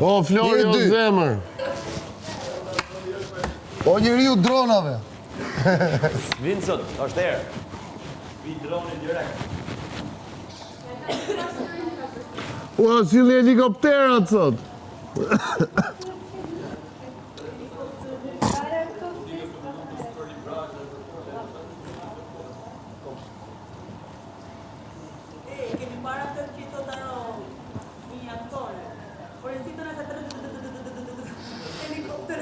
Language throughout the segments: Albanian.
O, Flori, o zemër. O njeriu dronave. Vinë sot, është erë. Vinë droni direkt. Ua, cili helikopterat sot. Kemi para të që thot një aktore. Por e si të nëse helikopter.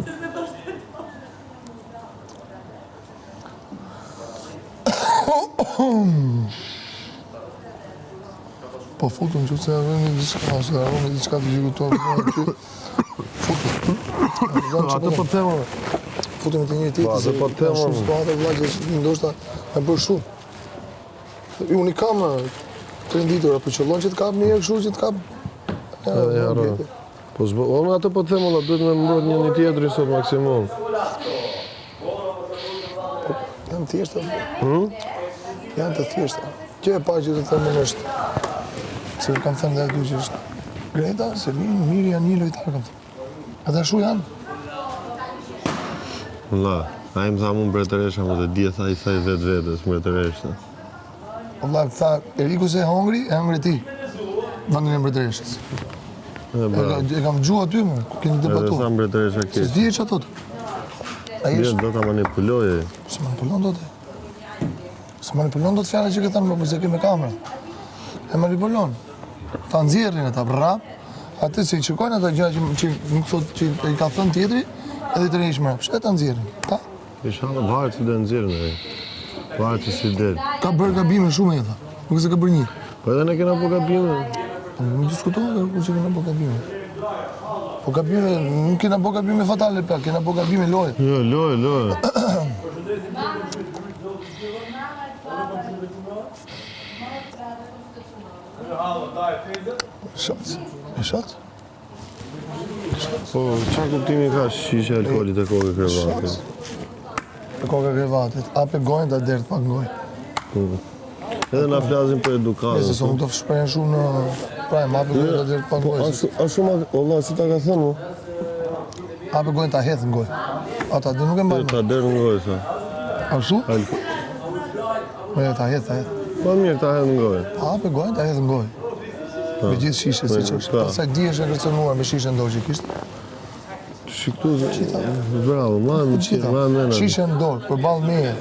Se se bashkë Po futëm që se arroni diçka, ose arroni diçka të gjykutor aty. Futëm. Atë po thema. Futëm të njëri tjetër. Atë po thema. Shumë situata vëlla që ndoshta e bën shumë. Unë kam të renditur, apo qëllon që të kap një herë kështu që të kap. Ja, po unë atë po them, olla, duhet me mbrojt një tjetri sot maksimum. Janë të thjeshta. Janë të thjeshta. Që e pa që të themin është, se kam thënë dhe aty që është Greta, Selin, Miri janë një lojtarë kam thënë. Ata shu janë. Valla, a im tha mu mbretëresha, më të dje tha i thaj vetës mbretëresha. Valla, tha, Eriku se e hongri ti. Vendin e mbretëreshës. E kam gjuar aty më, ku keni debatuar. Edhe sa mbretëresha Se keq. s'dije që atot. Dje do ta manipuloje. Se manipulon do të. Se manipulon do të fjala që këta më se ke me kamera. E manipulon. Ta nxjerrin ata rrap, atë se i qikojnë ata gjëra që më thot që i ka thënë tjetri, edhe të rejsh mrapsh. E ta nxjerrin. Ta. Inshallah varet si do nxjerrin ai. Varet se si del. Ka bërë gabime shumë e tha. Nuk se ka bërë një. Po edhe ne kena po gabime. Nuk diskutohet kur që kena bërë gabime. Po gabime, nuk kena bërë gabime fatale, pa, kena bërë gabime loje. Jo, loje. E shat? Po, qa kuptimi ka shishe alkoholit e kokë krevatit? E koka krevatit. Ape gojnë ta dertë pak gojnë. Edhe na flasim për edukatë. Se nuk do shprehen shumë në prajmë, ape gojnë ta dertë pak gojnë. A shumë, Allah, si ta ka thënë? Ape gojnë ta hedhë në gojnë. Ata dhe nuk e mbajnë. Ta derë në gojë, sa. A shu? Me ta hedhë. Po mirë, ta hedhë në gojë. Ape gojnë ta hedhë në gojnë. Me gjithë shishe si që është. Pasaj di është e kërcënuar me shishe ndorë që kishtë. Shiktu, bravo, ma mena. Shishe ndorë, për balë meje,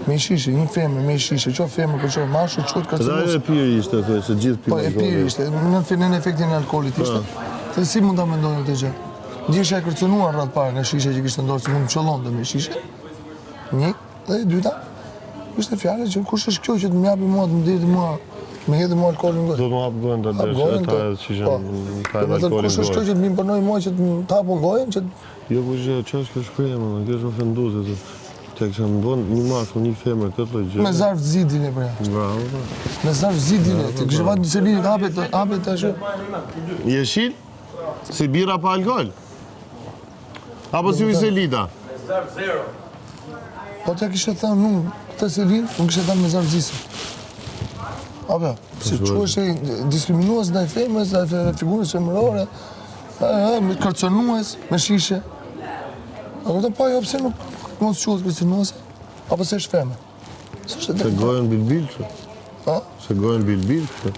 me shishe, një femër, me shishe, qo femër, për qo mashu, qo të kërcënusë. Dhe e piri ishte, se gjithë piri. Po, e piri ishte, në efektin e alkoolit ishte. Dhe si mund ta mendojnë të gjë? Ndjesha e kërcënuar rratë parë nga shishe që kishtë ndorë, si mund të qëllon dhe me shishe. Një, dhe dyta, ishte fjale që kush është kjo që të mjapi mua, të më dirti mua, me hedhë mua alkoholin në gojë. Do të më hapë gojën të desh, ta edhe që shenë ta edhe alkoholin Kush është kjo që të më përnoj mua që të më tapu gojën, që Jo, ku që është kjo shkreja, më, kjo është ofenduse, të kështë më bënë një mashu, një femër, këtë loj gjë. me zarf zidin e për jashtë. Bravo, Me zarf zidin e, të kështë vatë në selinit, hapet të ashtu. Jeshil? Si bira pa alkohol? Apo si Selita? Po të kështë thënë nuk, të selin, unë kështë thënë me zarf zisë. Apo, se që është diskriminues ndaj femës, ndaj figurës femërore, kërcënues, me shishe. A këta pa, jo, pse nuk mos quhet kërcënuese? Apo se është femë? Se gojën bilbil që. Se gojën bilbil që.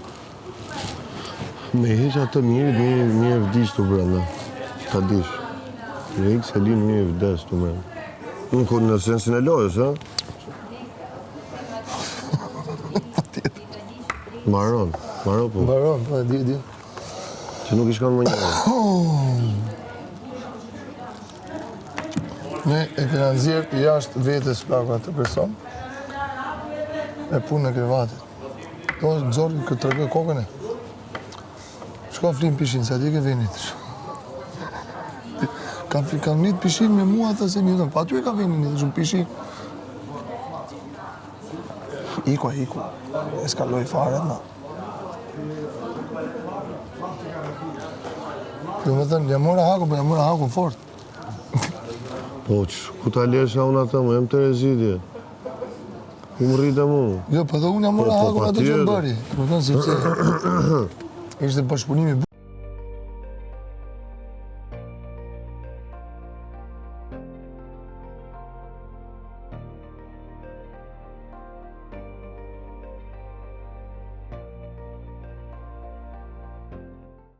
Me heq atë mirit, një e vdish të brenda. Ta dish. Me heq Selin një e vdes të brenda. Në sensin e lojës, ha? Maron po. Maron, po, di. Që nuk i shkon më njëre. Ne e kena nxjerr jashtë vetes plakun atë person e punë në krevatit. Do nxorri këtë tregoj kokën e. Shko flim pishin, se ati ke venit. Kam njët pishin me mua, thë se njëtën, pa aty e ka venit, shumë pishin. Iku. E s'kaloj fare, ma. Do me thënë, jam mora haku fort. Po, ku ta lesha unë atë më, jem të rezidje. Ku më rrita mu. Jo, po dhe unë jam mora haku atë që më bëri. Po thënë si që... Ishte bashkëpunimi